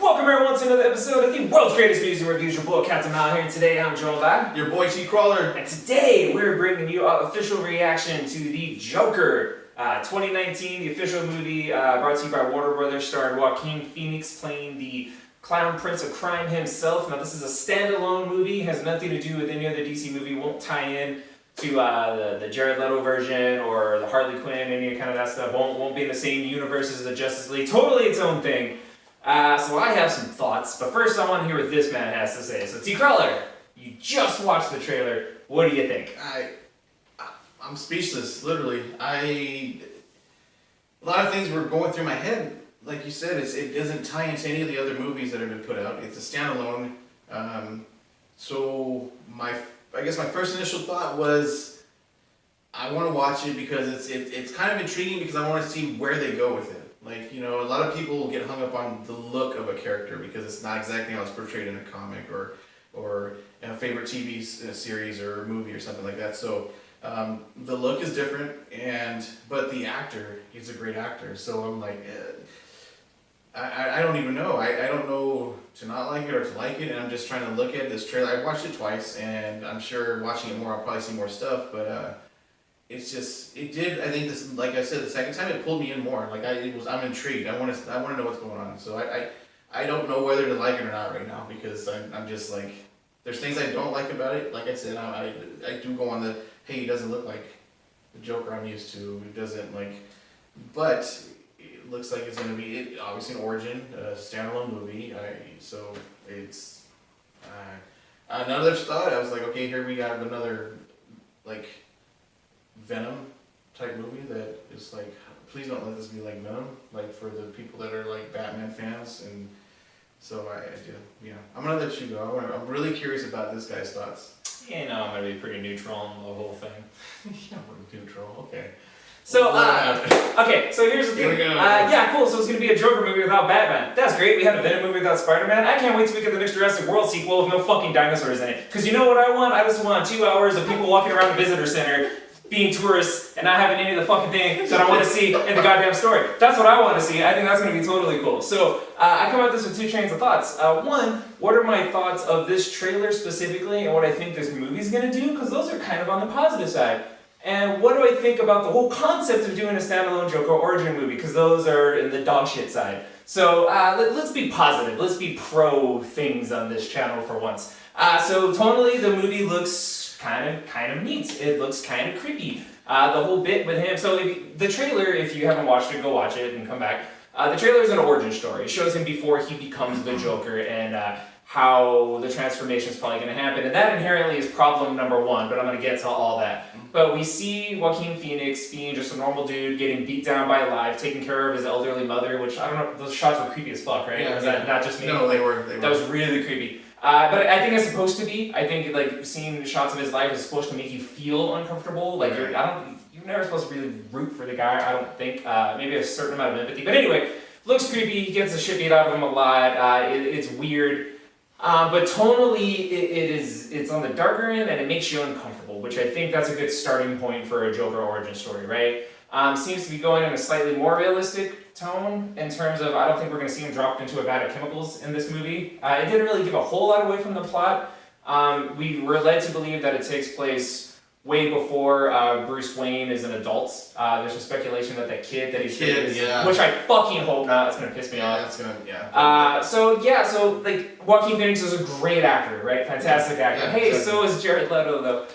Welcome everyone to another episode of the world's greatest news and reviews. Your boy Captain Mal here, and today I'm joined by your boy T Crawler. And today we're bringing you our official reaction to the Joker 2019, the official movie brought to you by Warner Brothers, starred Joaquin Phoenix playing the Clown Prince of Crime himself. Now this is a standalone movie, has nothing to do with any other DC movie, won't tie in to the Jared Leto version or the Harley Quinn, any kind of that stuff. Won't be in the same universe as the Justice League. Totally its own thing. So I have some thoughts, but first I want to hear what this man has to say. So T Crawler, you just watched the trailer. What do you think? I'm speechless, literally. A lot of things were going through my head. Like you said, it doesn't tie into any of the other movies that have been put out. It's a standalone. So I guess my first initial thought was, I want to watch it because it's kind of intriguing because I want to see where they go with it. Like, you know, a lot of people get hung up on the look of a character because it's not exactly how it's portrayed in a comic or a favorite TV series or movie or something like that. So the look is different, but the actor, he's a great actor. So I'm like, I don't even know. I don't know to not like it or to like it, and I'm just trying to look at this trailer. I watched it twice, and I'm sure watching it more, I'll probably see more stuff, but it's just, I think this, like I said, the second time it pulled me in more. Like I'm intrigued. I want to know what's going on. So I don't know whether to like it or not right now because I'm just like, there's things I don't like about it. Like I said, I do go on the, hey, he doesn't look like the Joker I'm used to. He doesn't like, but it looks like it's going to be obviously an origin, standalone movie. So it's another thought. I was like, okay, here we got another like Venom type movie that is like, please don't let this be like Venom, like for the people that are like Batman fans. And so I'm gonna let you go. I'm really curious about this guy's thoughts. You know, I'm gonna be pretty neutral on the whole thing. Yeah, we're neutral. Okay. So, okay, so here's the thing. Yeah, cool, so it's going to be a Joker movie without Batman. That's great, we had a Venom movie without Spider-Man. I can't wait till we get the next Jurassic World sequel with no fucking dinosaurs in it. Because you know what I want? I just want 2 hours of people walking around the visitor center being tourists and not having any of the fucking thing that I want to see in the goddamn story. That's what I want to see. I think that's going to be totally cool. So, I come at this with two trains of thoughts. One, what are my thoughts of this trailer specifically and what I think this movie's going to do? Because those are kind of on the positive side. And what do I think about the whole concept of doing a standalone Joker origin movie? Because those are in the dog shit side. So let's be positive. Let's be pro things on this channel for once. So tonally, the movie looks kind of neat. It looks kind of creepy. The whole bit with him. So the trailer, if you haven't watched it, go watch it and come back. The trailer is an origin story. It shows him before he becomes the Joker and how the transformation is probably going to happen. And that inherently is problem number one, but I'm going to get to all that. But we see Joaquin Phoenix being just a normal dude, getting beat down by life, taking care of his elderly mother, which, I don't know, those shots were creepy as fuck, right? Yeah, was that not just me? No, they were. That was really creepy. But I think it's supposed to be. I think, like, seeing shots of his life is supposed to make you feel uncomfortable. Like, you're never supposed to really root for the guy, I don't think. Maybe a certain amount of empathy. But anyway, looks creepy, he gets the shit beat out of him a lot, it's weird. But tonally, it's on the darker end and it makes you uncomfortable, which I think that's a good starting point for a Joker origin story, right? Seems to be going in a slightly more realistic tone in terms of, I don't think we're going to see him dropped into a vat of chemicals in this movie. It didn't really give a whole lot away from the plot. We were led to believe that it takes place way before Bruce Wayne is an adult. There's some speculation that that kid that he's is, which I fucking hope not. It's gonna piss me off. That's gonna, So like Joaquin Phoenix is a great actor, right? Fantastic actor. Hey, exactly. So is Jared Leto though.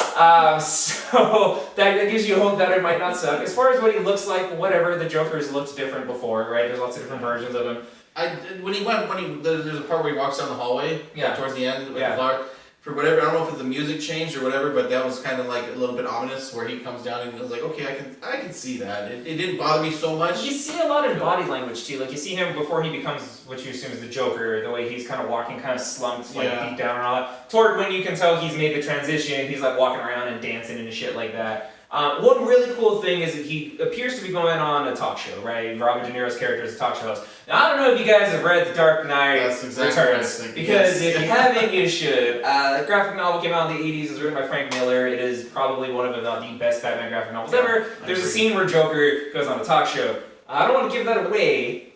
So that gives you hope that it might not suck. As far as what he looks like, whatever. The Joker's looked different before, right? There's lots of different versions of him. There's a part where he walks down the hallway, towards the end with the flower. For whatever, I don't know if the music changed or whatever, but that was kind of like a little bit ominous where he comes down and I was like, okay, I can see that. It didn't bother me so much. You see a lot of body language too. Like you see him before he becomes what you assume is the Joker, the way he's kind of walking, kind of slumped, like beat down and all that. Toward when you can tell he's made the transition, he's like walking around and dancing and shit like that. One really cool thing is that he appears to be going on a talk show, right? Robert De Niro's character is a talk show host. Now, I don't know if you guys have read The Dark Knight Returns, because if you haven't, you should. The graphic novel came out in the 80s, it was written by Frank Miller. It is probably one of, if not the best Batman graphic novels ever. There's a scene where Joker goes on a talk show. I don't want to give that away.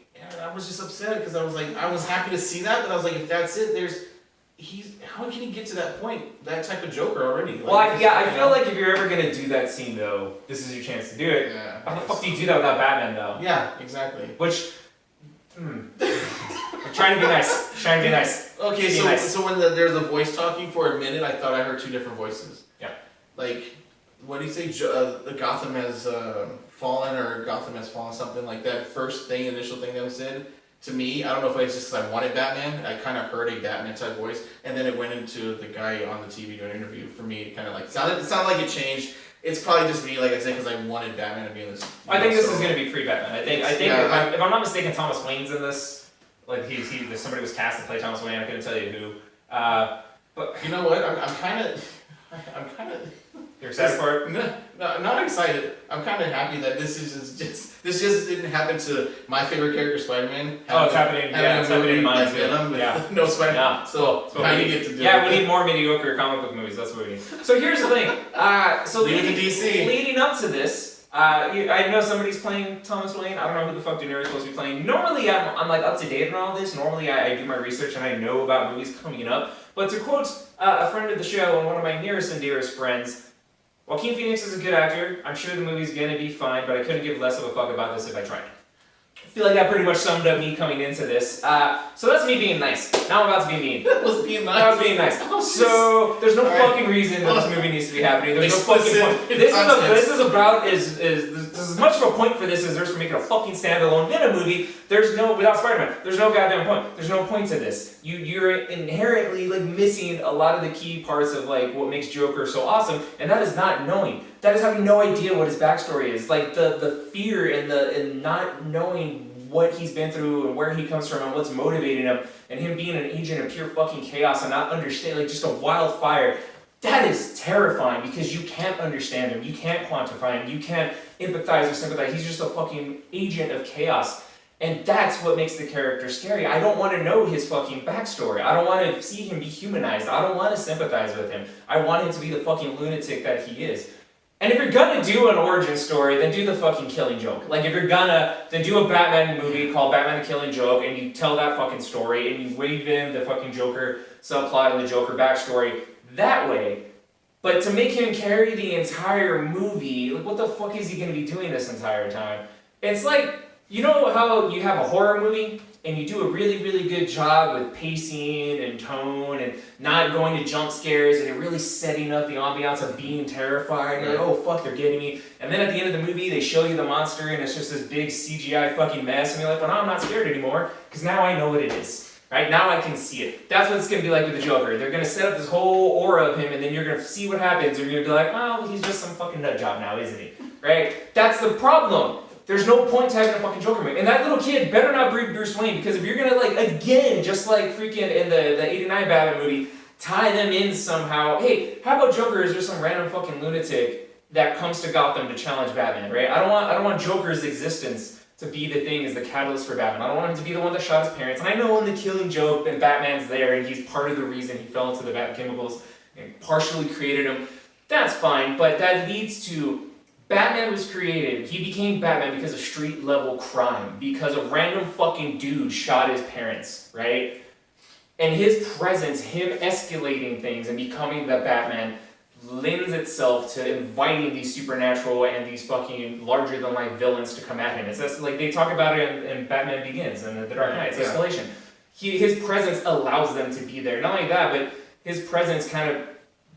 I was just upset because I was like, I was happy to see that, but I was like, if that's it, how can he get to that point? That type of Joker already. Like, well, I feel like if you're ever gonna do that scene though, this is your chance to do it. Yeah. How the fuck do you do that without Batman though? Yeah, exactly. Which, I'm trying to be nice. Trying to be nice. Okay, so when there's a voice talking for a minute, I thought I heard two different voices. Yeah. Like, what do you say? The Gotham has fallen, or Gotham has fallen, something like that. Initial thing that was said. To me, I don't know if it's just because I wanted Batman. I kind of heard a Batman type voice, and then it went into the guy on the TV doing an interview. For me, it kind of like sounded like it changed. It's probably just me, like I said, because I wanted Batman to be in this. I think this is going to be pre-Batman. I think if I'm not mistaken, Thomas Wayne's in this. Like somebody was cast to play Thomas Wayne. I couldn't tell you who. But you know what? I'm kind of. You're excited for it? No, not excited. I'm kind of happy that this just didn't happen to my favorite character, Spider-Man. Oh, it's happening. Yeah, it's happening in mine too. Yeah. No Spider-Man. Yeah. So now you get to do we need more mediocre comic book movies. That's what we need. So here's the thing. So leading up to this, I know somebody's playing Thomas Wayne. I don't know who the fuck De Niro's supposed to be playing. Normally, I'm like up to date on all this. Normally, I do my research and I know about movies coming up. But to quote a friend of the show and one of my nearest and dearest friends, Joaquin Phoenix is a good actor. I'm sure the movie's gonna be fine, but I couldn't give less of a fuck about this if I tried. I feel like that pretty much summed up me coming into this. So that's me being nice. Now I'm about to be mean. That was being nice. That was being nice. So there's no fucking reason that this movie needs to be happening. There's no fucking point. This is about as much of a point for this as there's for making a fucking standalone Venom movie. There's no without Spider-Man. There's no goddamn point. There's no point to this. You're inherently like missing a lot of the key parts of like what makes Joker so awesome, and that is not knowing. That is having no idea what his backstory is. Like the fear and not knowing what he's been through and where he comes from and what's motivating him, and him being an agent of pure fucking chaos and not understand, like just a wildfire. That is terrifying because you can't understand him, you can't quantify him, you can't empathize or sympathize. He's just a fucking agent of chaos. And that's what makes the character scary. I don't want to know his fucking backstory. I don't want to see him be humanized. I don't want to sympathize with him. I want him to be the fucking lunatic that he is. And if you're gonna do an origin story, then do the fucking Killing Joke. Like if you're gonna, then do a Batman movie called Batman the Killing Joke, and you tell that fucking story, and you weave in the fucking Joker subplot and the Joker backstory that way. But to make him carry the entire movie, like what the fuck is he gonna be doing this entire time? It's like, you know how you have a horror movie and you do a really, really good job with pacing and tone and not going to jump scares and you're really setting up the ambiance of being terrified and you're like, oh fuck, they're getting me. And then at the end of the movie, they show you the monster and it's just this big CGI fucking mess and you're like, well, now I'm not scared anymore because now I know what it is. Right? Now I can see it. That's what it's going to be like with the Joker. They're going to set up this whole aura of him and then you're going to see what happens. You're going to be like, well, he's just some fucking nut job now, isn't he? Right? That's the problem. There's no point to having a fucking Joker movie. And that little kid better not breed Bruce Wayne because if you're going to, like, again, just like freaking in the 89 Batman movie, tie them in somehow. Hey, how about Joker is just some random fucking lunatic that comes to Gotham to challenge Batman, right? I don't want Joker's existence to be the thing as the catalyst for Batman. I don't want him to be the one that shot his parents. And I know in the Killing Joke and Batman's there and he's part of the reason he fell into the Bat chemicals and partially created him. That's fine, but that leads to Batman was created. He became Batman because of street level crime, because a random fucking dude shot his parents, right? And his presence, him escalating things and becoming the Batman, lends itself to inviting these supernatural and these fucking larger than life villains to come at him. It's just, like they talk about it in Batman Begins and The Dark Knight. It's escalation. His presence allows them to be there. Not only that, but his presence kind of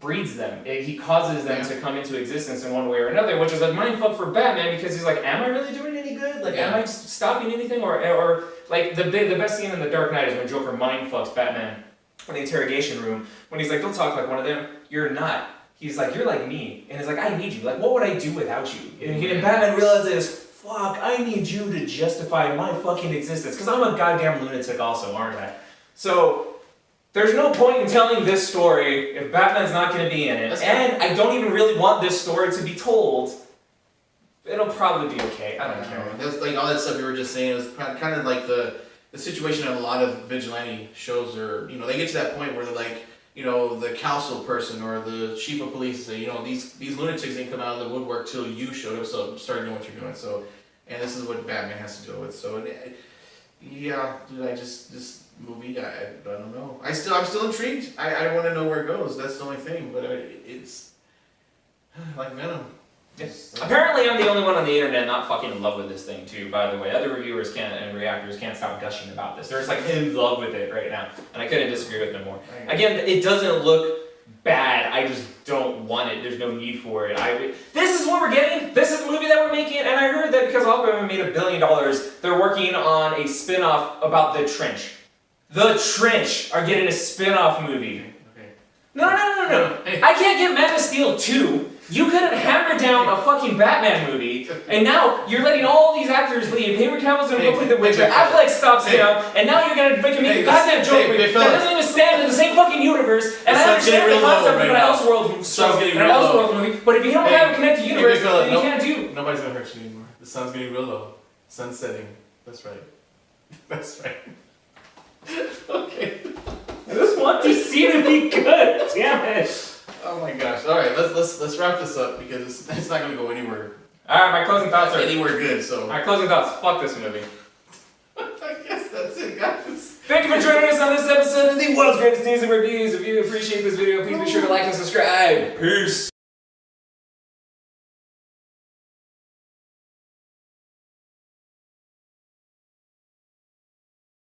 breeds them. He causes them to come into existence in one way or another, which is a mindfuck for Batman because he's like, am I really doing any good? Like, am I stopping anything? Or like the best scene in The Dark Knight is when Joker mindfucks Batman in the interrogation room when he's like, don't talk like one of them. You're not. He's like, you're like me. And he's like, I need you. Like, what would I do without you? And Batman realizes, fuck, I need you to justify my fucking existence. Because I'm a goddamn lunatic also, aren't I? So, there's no point in telling this story if Batman's not going to be in it. And I don't even really want this story to be told. It'll probably be okay. I don't care. That's like all that stuff you were just saying is kind of like the situation in a lot of vigilante shows are, you know, they get to that point where they're like, you know, the council person or the chief of police say, you know, these lunatics didn't come out of the woodwork till you showed up, so start doing what you're doing. So, and this is what Batman has to deal with. So, yeah, dude, I just this movie, I don't know. I'm still intrigued. I want to know where it goes. That's the only thing. But it's like Venom. Yes. Apparently, I'm the only one on the internet not fucking in love with this thing, too, by the way. Other reviewers can't and reactors can't stop gushing about this. They're just like in love with it right now. And I couldn't disagree with them more. Again, it doesn't look bad. I just don't want it. There's no need for it. This is what we're getting. This is the movie that we're making. And I heard that because Aquaman made $1 billion, they're working on a spin-off about The Trench. The Trench are getting a spin-off movie. Okay. No. I can't get Man of Steel 2. You couldn't hammer down a fucking Batman movie, and now you're letting all these actors leave. Henry Cavill's gonna go play The Witcher, Affleck stops down, and now you're gonna make a goddamn joke movie that doesn't even stand in the same fucking universe. And I understand the concept of an Elseworld show, an Elseworld movie, but if you don't have a connected universe, then you can't do. Nobody's gonna hurt you anymore. The sun's getting real low. Sun's setting. That's right. That's right. Okay. I just want this scene to be good. Damn it. Oh my gosh! All right, let's wrap this up because it's not gonna go anywhere. All right, my closing thoughts are anywhere good. So my closing thoughts. Fuck this movie. I guess that's it, guys. Thank you for joining us on this episode of the world's greatest news and reviews. If you appreciate this video, please be sure to like and subscribe. Peace.